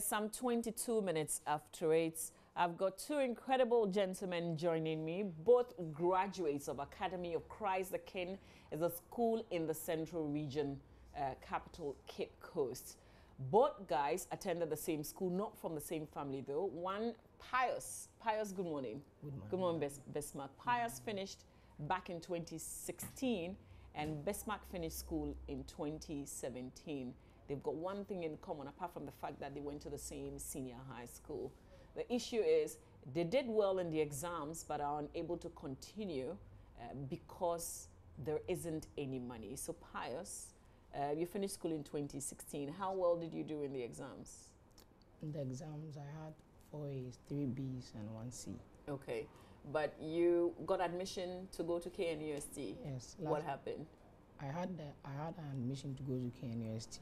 Some 22 minutes after 8, I've got two incredible gentlemen joining me, both graduates of Academy of Christ the King. Is a school in the Central Region, capital Cape Coast. Both guys attended the same school, not from the same family though. One, Pius. Pius, good morning. Good morning. Good morning, Bismarck. Pius finished back in 2016 and Bismarck finished school in 2017. They've got one thing in common apart from the fact that they went to the same senior high school. The issue is they did well in the exams but are unable to continue because there isn't any money. So Pius, you finished school in 2016. How well did you do in the exams? In the exams, I had 4 A's, 3 B's, and 1 C. Okay, but you got admission to go to KNUST. Yes. What happened? I had an admission to go to KNUST,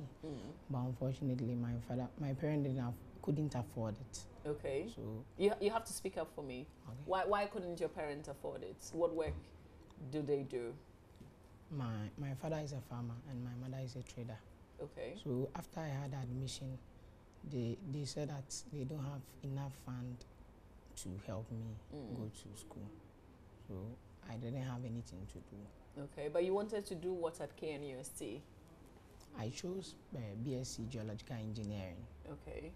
but unfortunately, my parents couldn't afford it. Okay. So you have to speak up for me. Okay. Why couldn't your parents afford it? What work do they do? my father is a farmer and my mother is a trader. Okay. So after I had admission, they said that they don't have enough fund to help me go to school. So I didn't have anything to do. Okay, but you wanted to do what at KNUST? I chose BSc Geological Engineering. Okay.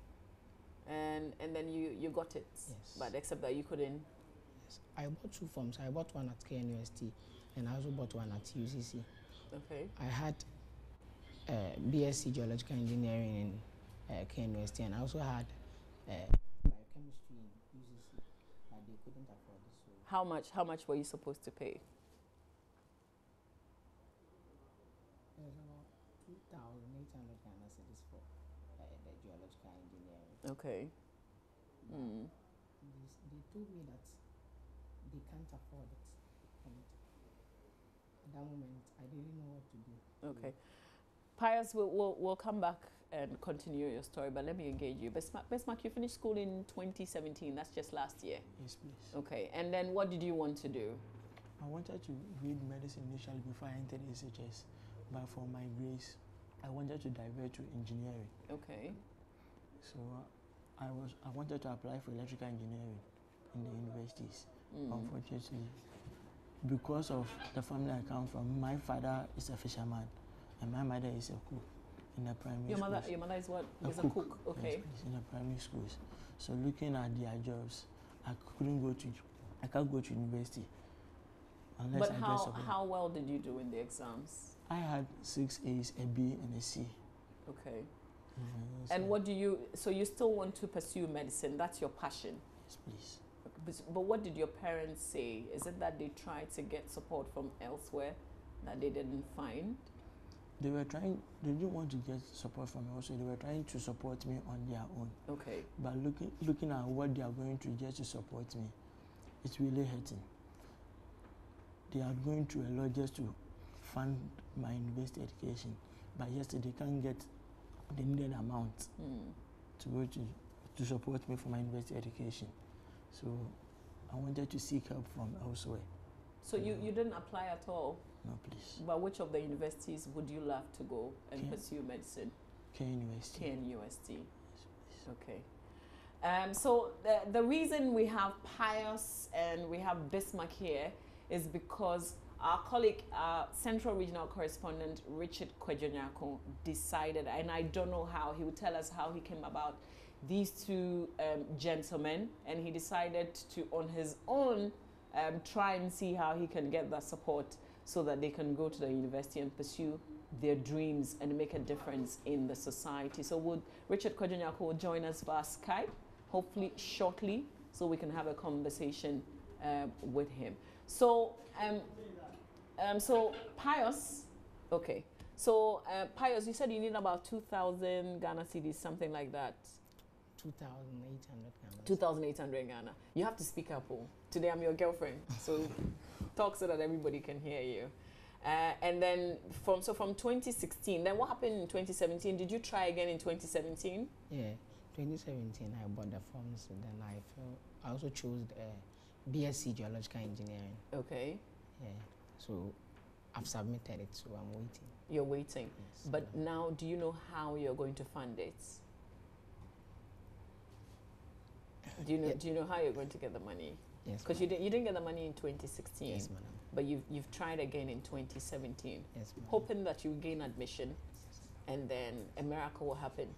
And then you got it? Yes. But except that you couldn't? Yes. I bought 2 forms. I bought one at KNUST and I also bought one at UCC. Okay. I had BSc Geological Engineering in KNUST and I also had biochemistry in UCC, but they couldn't afford it. So How much were you supposed to pay? it was about 2,800 Ghana cedis for the geological engineering. Okay. They told me that they can't afford it, and at that moment I didn't know what to do. Okay. Pius, we'll come back and continue your story, but let me engage you. Bismarck, you finished school in 2017. That's just last year. Yes, please. Okay. And then what did you want to do? I wanted to read medicine initially before I entered SHS, but for my grades, I wanted to divert to engineering. Okay. So I wanted to apply for electrical engineering in the universities. Unfortunately, because of the family I come from, my father is a fisherman and my mother is a cook in the primary schools. Your mother is what? A cook. Okay. Yes, please, in the primary schools. So looking at their jobs, I can't go to university unless But I get support. how well did you do in the exams? I had 6 A's, a B, and a C. Okay. Yes, And so you still want to pursue medicine? That's your passion? Yes, please. But what did your parents say? Is it that they tried to get support from elsewhere that they didn't find? They didn't want to get support from me also. They were trying to support me on their own. Okay. But looking at what they are going to get to support me, it's really hurting. They are going through a lot just to fund my university education. But yes, they can't get the needed amount to support me for my university education. So I wanted to seek help from elsewhere. So you didn't apply at all? No, please. But which of the universities would you love to go and pursue medicine? KNUST. KNUST. Yes, please. Okay. So the reason we have Pius and we have Bismarck here is because our colleague, Central Regional Correspondent Richard Kwejonyako decided, and I don't know how, he would tell us how he came about these two gentlemen, and he decided to, on his own, try and see how he can get that support so that they can go to the university and pursue their dreams and make a difference in the society. So would Richard Kwejonyako join us via Skype, hopefully shortly, so we can have a conversation with him. So, so Pius, okay. So Pius, you said you need about 2,000 Ghana cedis, something like that. 2,800 Ghana. 2,800 Ghana. You have to speak up. Oh. Today I'm your girlfriend, so talk so that everybody can hear you. And then from 2016, then what happened in 2017? Did you try again in 2017? Yeah, 2017 I bought the forms, then I also chose the BSc Geological Engineering. Okay. Yeah, so I've submitted it, so I'm waiting. You're waiting. Yes. But now, do you know how you're going to fund it? Do you know how you're going to get the money? Yes. Because you didn't get the money in 2016. Yes, madam. But you've tried again in 2017. Yes, madam. Hoping that you gain admission, and then a miracle will happen.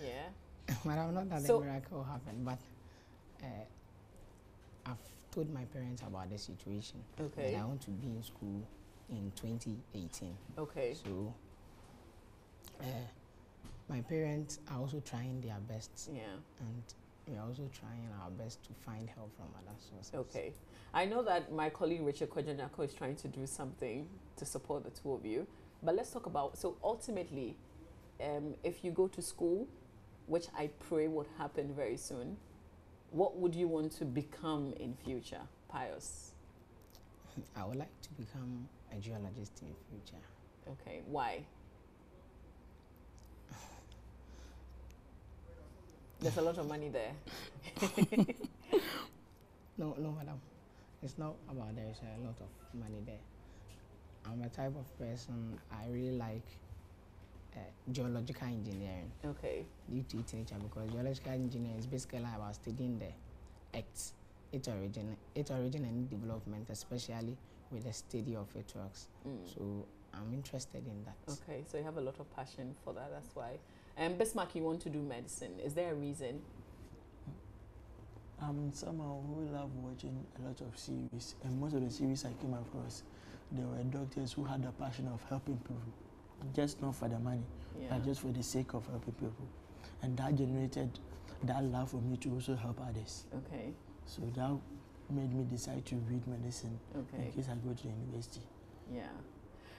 Yeah. Madam, not that So- the miracle happened, but I've told my parents about the situation. Okay. That I want to be in school in 2018. Okay. So my parents are also trying their best, Yeah. and we are also trying our best to find help from other sources. Okay. I know that my colleague Richard Kwejonyako is trying to do something to support the two of you, but let's talk about, so ultimately, if you go to school, which I pray would happen very soon, what would you want to become in future, Pius? I would like to become a geologist in future. Okay, why? There's a lot of money there. No, madam. It's not about there's a lot of money there. I'm a type of person, I really like geological engineering Okay. due to its nature, because geological engineering is basically about studying the earth, its origin and development, especially with the study of its rocks. So I'm interested in that. Okay, so you have a lot of passion for that, that's why. And Bismarck, you want to do medicine. Is there a reason? I'm someone who love watching a lot of series, and most of the series I came across, there were doctors who had the passion of helping people, just not for the money, Yeah. but just for the sake of helping people. And that generated that love for me to also help others. Okay, So that made me decide to read medicine okay, in case I go to the university. yeah.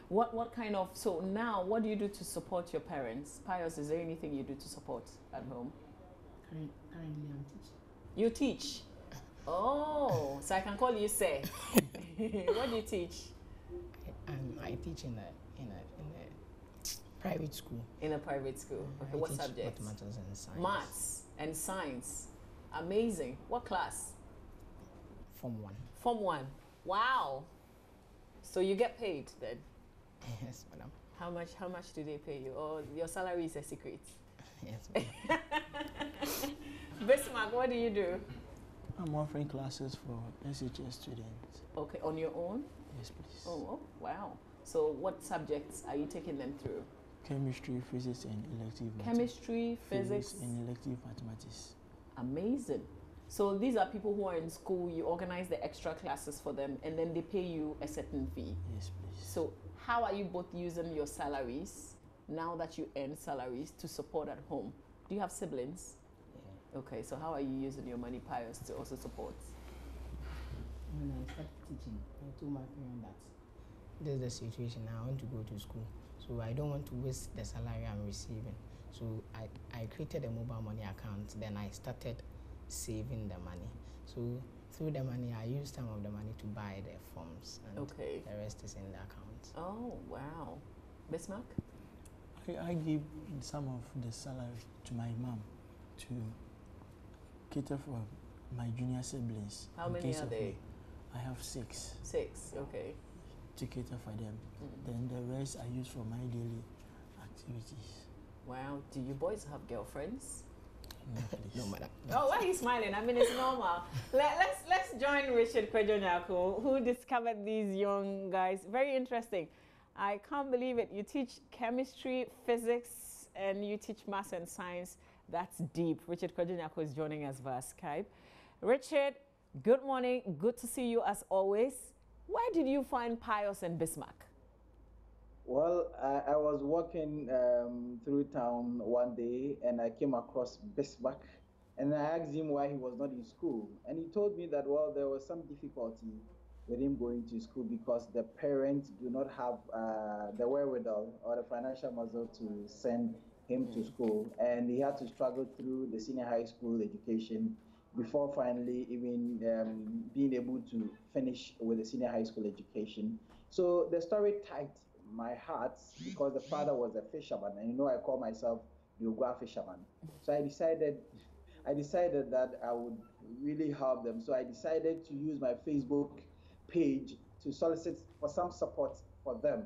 What kind of, so now, what do you do to support your parents? Pius, is there anything you do to support at home? Currently, I'm teaching. You teach? Oh, so I can call you Say. What do you teach? I teach in a private school. In a private school. Okay, I what teach subjects? Mathematics and science. Maths and science. Amazing. What class? Form 1. Form 1. Wow. So you get paid then? Yes, madam. How much do they pay you? Or your salary is a secret? Yes, madam. Bismarck, what do you do? I'm offering classes for SHS students. Okay, on your own? Yes, please. Oh, wow. So what subjects are you taking them through? Chemistry, physics, and elective Chemistry, physics. and elective mathematics. Amazing. So these are people who are in school, you organize the extra classes for them, and then they pay you a certain fee. Yes, please. So how are you both using your salaries, now that you earn salaries, to support at home? Do you have siblings? Yeah. Okay, so how are you using your money, Pius, to also support? When I started teaching, I told my parents that this is the situation. I want to go to school, so I don't want to waste the salary I'm receiving. So I created a mobile money account. Then I started saving the money. So through the money, I used some of the money to buy the forms, and Okay. the rest is in the account. Oh, wow. Bismarck? I give some of the salary to my mom to cater for my junior siblings. How in many case are of they? me. I have 6 6, okay. to cater for them. Mm. Then the rest I use for my daily activities. Wow, do you boys have girlfriends? No, please. No, madam. Oh, why are you smiling? I mean, it's normal. Let's join Richard Kwejonyako, who discovered these young guys. Very interesting. I can't believe it. You teach chemistry, physics, and you teach maths and science. That's deep. Richard Kwejonyako is joining us via Skype. Richard, good morning. Good to see you as always. Where did you find Pius and Bismarck? Well, I was walking through town one day and I came across Bismarck, and I asked him why he was not in school. And he told me that, well, there was some difficulty with him going to school because the parents do not have the wherewithal or the financial muscle to send him to school. And he had to struggle through the senior high school education before finally even being able to finish with the senior high school education. So the story tied my heart because the father was a fisherman, and you know I call myself the Ogua fisherman. So I decided that I would really help them. So I decided to use my Facebook page to solicit for some support for them.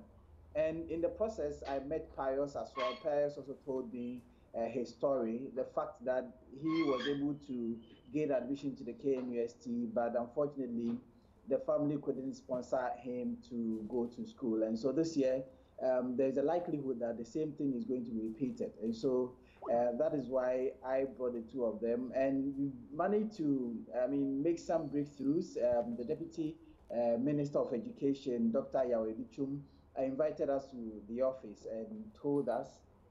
And in the process, I met Pius as well. Pius also told me his story, the fact that he was able to gain admission to the KNUST, but unfortunately, the family couldn't sponsor him to go to school. And so this year, there's a likelihood that the same thing is going to be repeated. And so that is why I brought the two of them. And we managed to, make some breakthroughs. The Deputy Minister of Education, Dr. Yahweh Bichum, invited us to the office and told us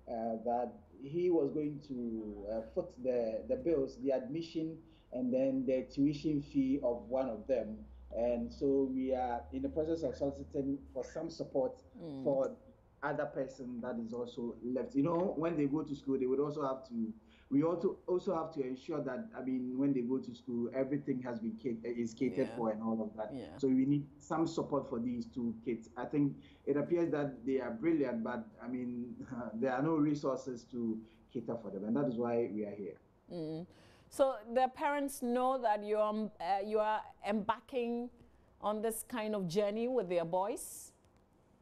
that he was going to foot the bills, the admission, and then the tuition fee of one of them. And so we are in the process of soliciting for some support for other person that is also left. You know, when they go to school, they would also have to. We also have to ensure that when they go to school, everything has been catered for and all of that. Yeah. So we need some support for these two kids. I think it appears that they are brilliant, but there are no resources to cater for them, and that is why we are here. So the parents know that you are embarking on this kind of journey with their boys?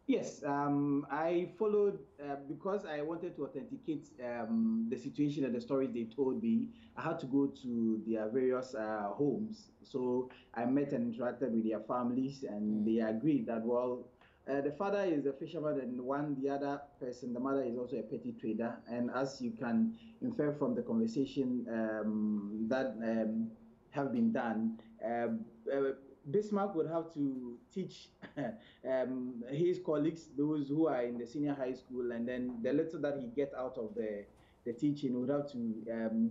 Yes, I followed because I wanted to authenticate the situation and the stories they told me. I had to go to their various homes. So I met and interacted with their families, and they agreed that, well, the father is a fisherman, and the other person, the mother, is also a petty trader. And as you can infer from the conversation that have been done, Bismarck would have to teach his colleagues, those who are in the senior high school, and then the little that he gets out of the teaching would have to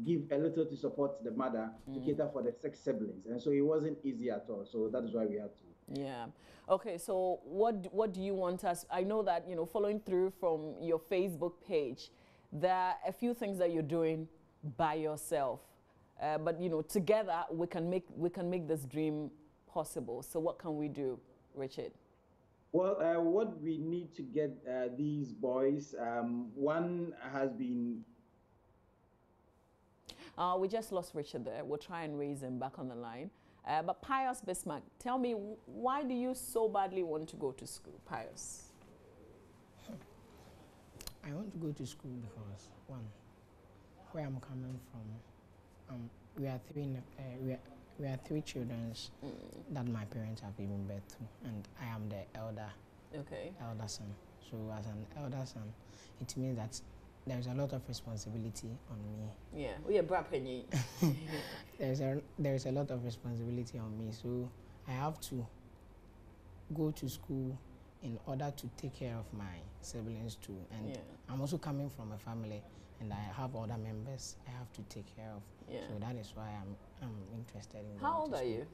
give a little to support the mother to cater for the 6 siblings. And so it wasn't easy at all. So that is why we had to. Yeah. Okay, so what do you want us? I know that, following through from your Facebook page, there are a few things that you're doing by yourself. But, together we can make this dream possible. So what can we do, Richard? Well, what we need to get these boys, one has been... We just lost Richard there. We'll try and raise him back on the line. But Pius Bismarck, tell me, why do you so badly want to go to school, Pius? I want to go to school because, one, where I'm coming from, we are three children that my parents have given birth to, and I am the elder son. So as an elder son, it means that there's a lot of responsibility on me. Yeah, we are brapping. There's a lot of responsibility on me, so I have to go to school in order to take care of my siblings too. And I'm also coming from a family, and I have other members I have to take care of. Yeah. So that is why I'm interested in. How old are you?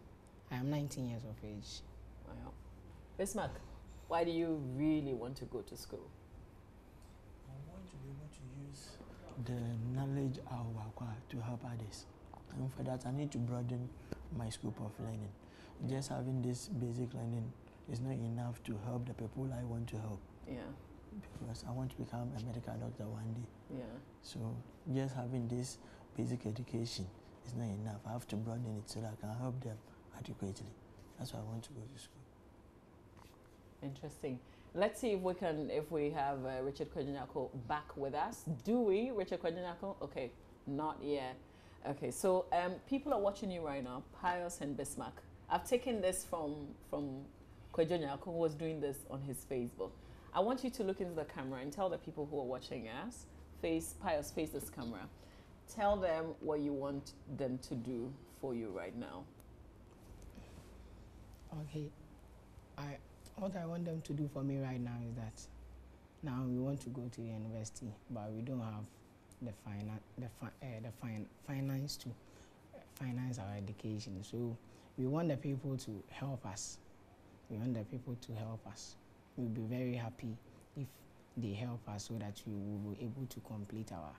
I am 19 years of age. Wow. Bismarck, why do you really want to go to school? I want to be able to use the knowledge I will acquire to help others. And for that, I need to broaden my scope of learning. Just having this basic learning is not enough to help the people I want to help. Yeah. Because I want to become a medical doctor one day. Yeah. So just having this basic education is not enough. I have to broaden it so that I can help them adequately. That's why I want to go to school. Interesting. Let's see if we have Richard Kwejinyako back with us. Do we, Richard Kwejinyako? Okay, not yet. Okay, so people are watching you right now, Pius and Bismarck. I've taken this from Kwejinyako, who was doing this on his Facebook. I want you to look into the camera and tell the people who are watching us, Pius, face this camera. Tell them what you want them to do for you right now. Okay, what I want them to do for me right now is that now we want to go to the university, but we don't have the finance to finance our education. So we want the people to help us. We'll be very happy if they help us so that we will be able to complete our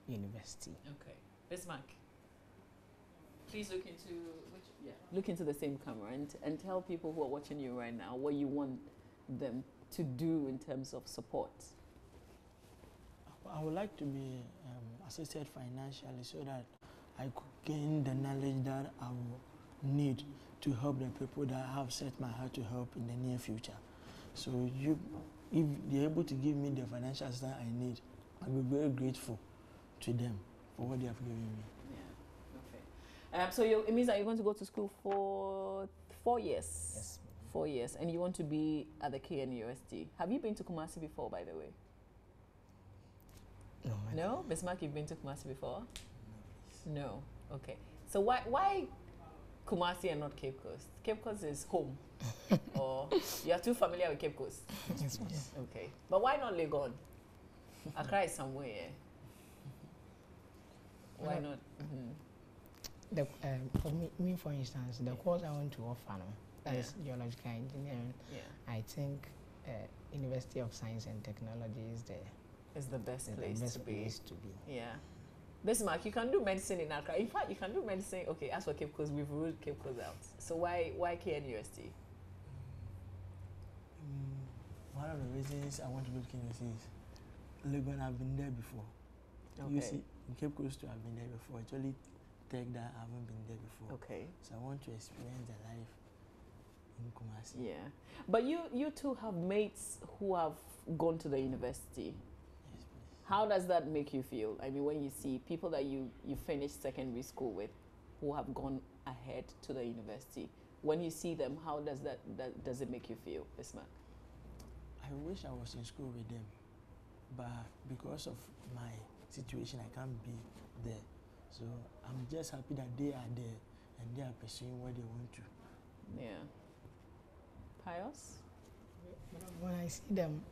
university. Okay, Bismarck, please look into the same camera and tell people who are watching you right now what you want them to do in terms of support. I would like to be assisted financially so that I could gain the knowledge that I will need to help the people that I have set my heart to help in the near future. So if you're able to give me the financial assistance I need, I'll be very grateful to them for what they have given me. Yeah. Okay. So it means that you're going to go to school for 4 years. Yes. 4 years, and you want to be at the KNUST. Have you been to Kumasi before, by the way? No. No, Bismarck, you've been to Kumasi before? No. Okay. So why Kumasi and not Cape Coast? Cape Coast is home, or you are too familiar with Cape Coast? Yes, please. Okay. But why not Legon? Accra is somewhere. Why not? The, for me, for instance, the course I want to offer, that is geological engineering. Yeah. I think University of Science and Technology is the best place to be. Yeah. Bismarck, you can do medicine in Accra. In fact, you can do medicine. Okay, as for Cape Coast, we've ruled Cape Coast out. So why KNUST? One of the reasons I want to go to KNUST is Legon, I've been there before. Okay. You see, in Cape Coast too, I've been there before. It's only Tech that I haven't been there before. Okay. So I want to experience the life in Kumasi. Yeah. But you two have mates who have gone to the university. Yes, please. How does that make you feel? I mean, when you see people that you finished secondary school with who have gone ahead to the university, when you see them, how does does it make you feel, Bismarck? I wish I was in school with them, but because of my situation, I can't be there. So I'm just happy that they are there and they are pursuing what they want to. Yeah. Pius? When I see them,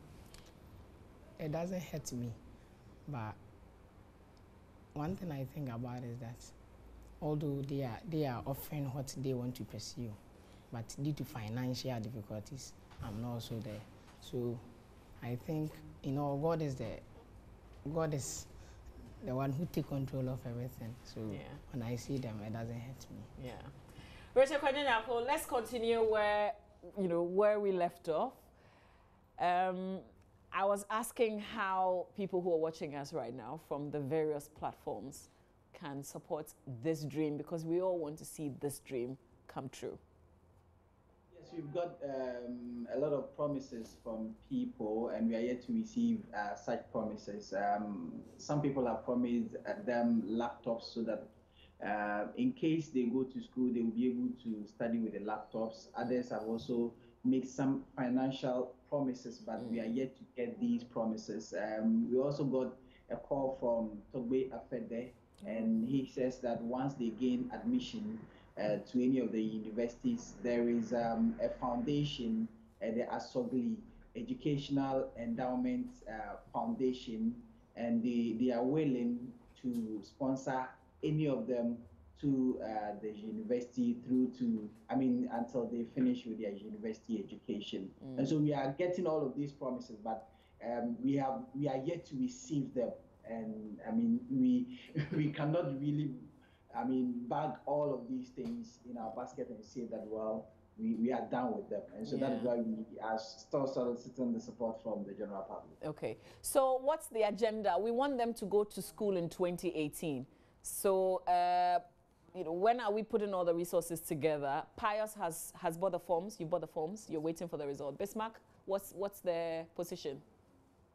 it doesn't hurt me. But one thing I think about is that although they are offering what they want to pursue, but due to financial difficulties, I'm not also there. So I think, God is the one who takes control of everything. So when I see them, it doesn't hurt me. Yeah. Rachel Kwanyanyako, let's continue where we left off. I was asking how people who are watching us right now from the various platforms can support this dream, because we all want to see this dream come true. Yes, we've got a lot of promises from people, and we are yet to receive such promises. Some people have promised them laptops so that in case they go to school, they will be able to study with the laptops. Others have also made some financial promises, but we are yet to get these promises. We also got a call from Togbe Afede, and he says that once they gain admission to any of the universities, there is a foundation, the Asogli Educational Endowment Foundation, and they are willing to sponsor any of them to the university until they finish with their university education. And so we are getting all of these promises, but we are yet to receive them. And we cannot really bag all of these things in our basket and say that, well, we are done with them. And so that is why we are still soliciting the support from the general public. Okay. So what's the agenda? We want them to go to school in 2018. So, when are we putting all the resources together? Pius has bought the forms. You bought the forms. You're waiting for the result. Bismarck, what's the position?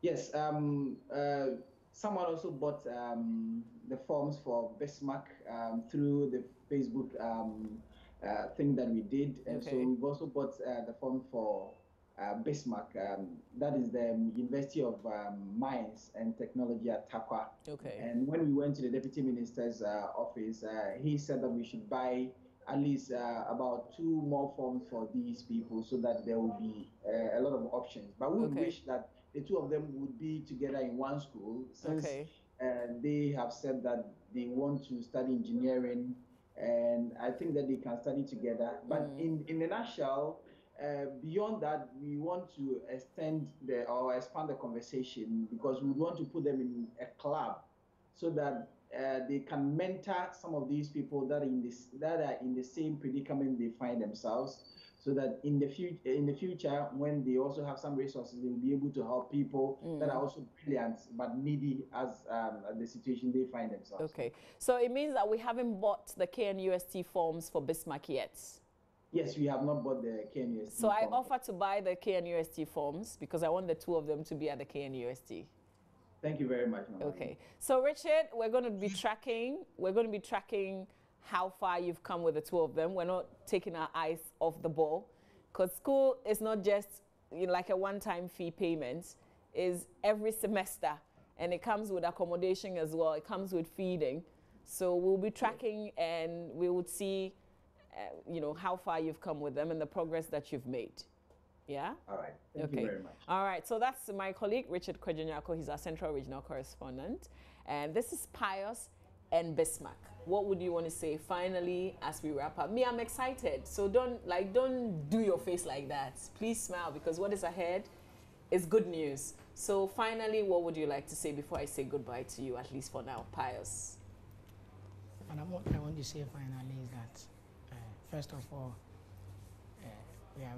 Yes. Someone also bought the forms for Bismarck through the Facebook thing that we did. And so we've also bought the form for Bismarck. That is the University of Mines and Technology at Takwa. Okay. And when we went to the Deputy Minister's office, he said that we should buy at least about 2 more forms for these people so that there will be a lot of options. But we wish that the 2 of them would be together in one school, since they have said that they want to study engineering, and I think that they can study together. But in a nutshell, beyond that, we want to expand the conversation, because we want to put them in a club so that they can mentor some of these people that are in the same predicament they find themselves, so that in the future, when they also have some resources, they will be able to help people that are also brilliant but needy as the situation they find themselves. Okay, so it means that we haven't bought the KNUST forms for Bismarck yet. Yes, we have not bought the KNUST. So I offer to buy the KNUST forms because I want the 2 of them to be at the KNUST. Thank you very much, Mama. Okay. So Richard, we're going to be tracking. We're going to be tracking how far you've come with the two of them. We're not taking our eyes off the ball, because school is not just like a one-time fee payment. Is every semester, and it comes with accommodation as well. It comes with feeding. So we'll be tracking, and we would see, how far you've come with them and the progress that you've made. Yeah? All right. Thank you very much. All right. So that's my colleague, Richard Kwejonyako. He's our Central Regional Correspondent. And this is Pius and Bismarck. What would you want to say finally as we wrap up? Me, I'm excited. So don't do your face like that. Please smile, because what is ahead is good news. So finally, what would you like to say before I say goodbye to you, at least for now, Pius? And what I want to say finally is that, first of all, we are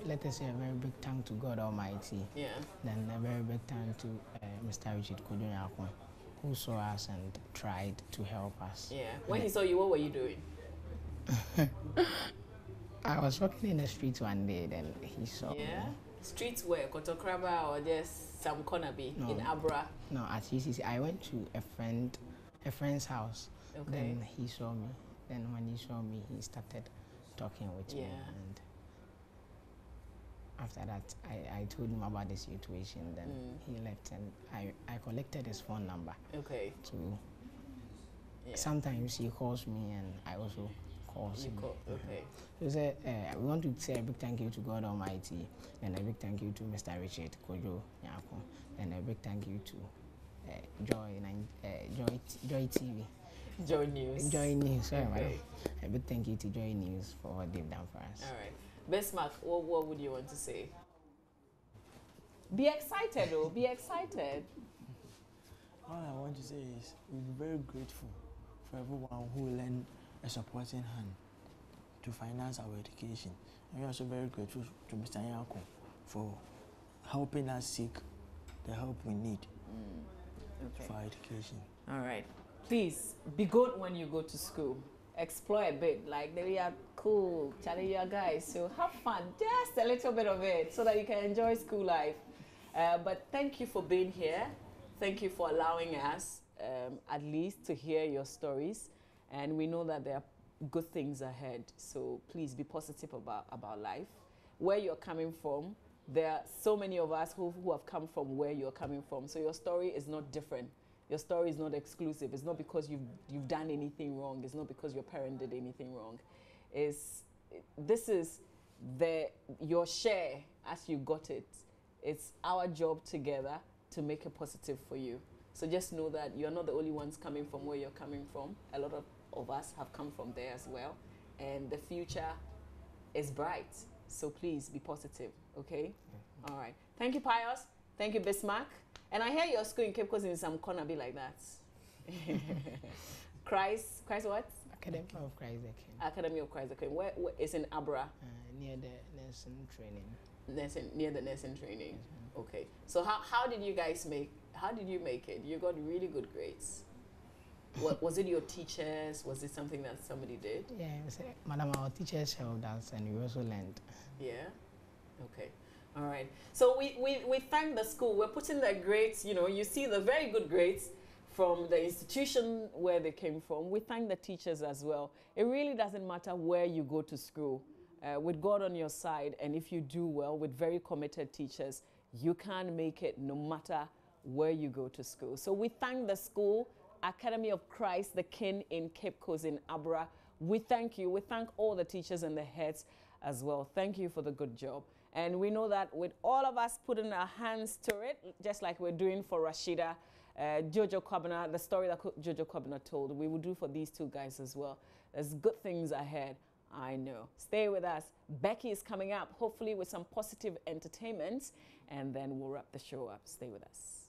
let us say a very big thank to God Almighty. Yeah. Then a very big thank to Mr. Richard Kwejonyako, who saw us and tried to help us. Yeah. When he saw you, what were you doing? I was walking in the street one day, then he saw me. Streets where? Kotokraba or just some corner be in Abra? No, at UCC. I went to a friend's house. Okay. Then he saw me. Then when he saw me, he started talking with me. And after that, I told him about the situation. Then he left, and I collected his phone number. Okay. Sometimes he calls me, and I also call him. Okay. So we want to say a big thank you to God Almighty, and a big thank you to Mr. Richard Kwejonyako, and a big thank you to Joy TV. JoyNews. JoyNews, sorry, madam. A big thank you to JoyNews for what they've done for us. All right. Bismarck, what would you want to say? Be excited, though. Be excited. All I want to say is we're very grateful for everyone who lent a supporting hand to finance our education. And we're also very grateful to Mr. Nyako for helping us seek the help we need for our education. All right. Please, be good when you go to school. Explore a bit. Like, they are cool, challenge your guys. So have fun, just a little bit of it, so that you can enjoy school life. But thank you for being here. Thank you for allowing us, at least, to hear your stories. And we know that there are good things ahead. So please be positive about life. Where you're coming from, there are so many of us who have come from where you're coming from. So your story is not different. Your story is not exclusive. It's not because you've done anything wrong. It's not because your parent did anything wrong. This is your share as you got it. It's our job together to make it positive for you. So just know that you're not the only ones coming from where you're coming from. A lot of us have come from there as well. And the future is bright. So please be positive, okay? All right. Thank you, Pius. Thank you, Bismarck. And I hear your school in Cape Coast in some corner be like that. Christ what? Academy of Christ the King. Academy of Christ the King. Where is in Abra? Near the nursing training. Near the nursing training. Okay. So how did you make it? You got really good grades. Was it your teachers? Was it something that somebody did? Yeah, madam, our teachers helped us, and we also learned. Yeah. Okay. All right. So we thank the school. We're putting their grades, you see the very good grades from the institution where they came from. We thank the teachers as well. It really doesn't matter where you go to school. With God on your side, and if you do well with very committed teachers, you can make it no matter where you go to school. So we thank the school, Academy of Christ the King in Cape Coast in Abra. We thank you. We thank all the teachers and the heads as well. Thank you for the good job. And we know that with all of us putting our hands to it, just like we're doing for Rashida, Jojo Kwabena, the story that Jojo Kwabena told, we will do for these two guys as well. There's good things ahead, I know. Stay with us. Becky is coming up, hopefully with some positive entertainment, and then we'll wrap the show up. Stay with us.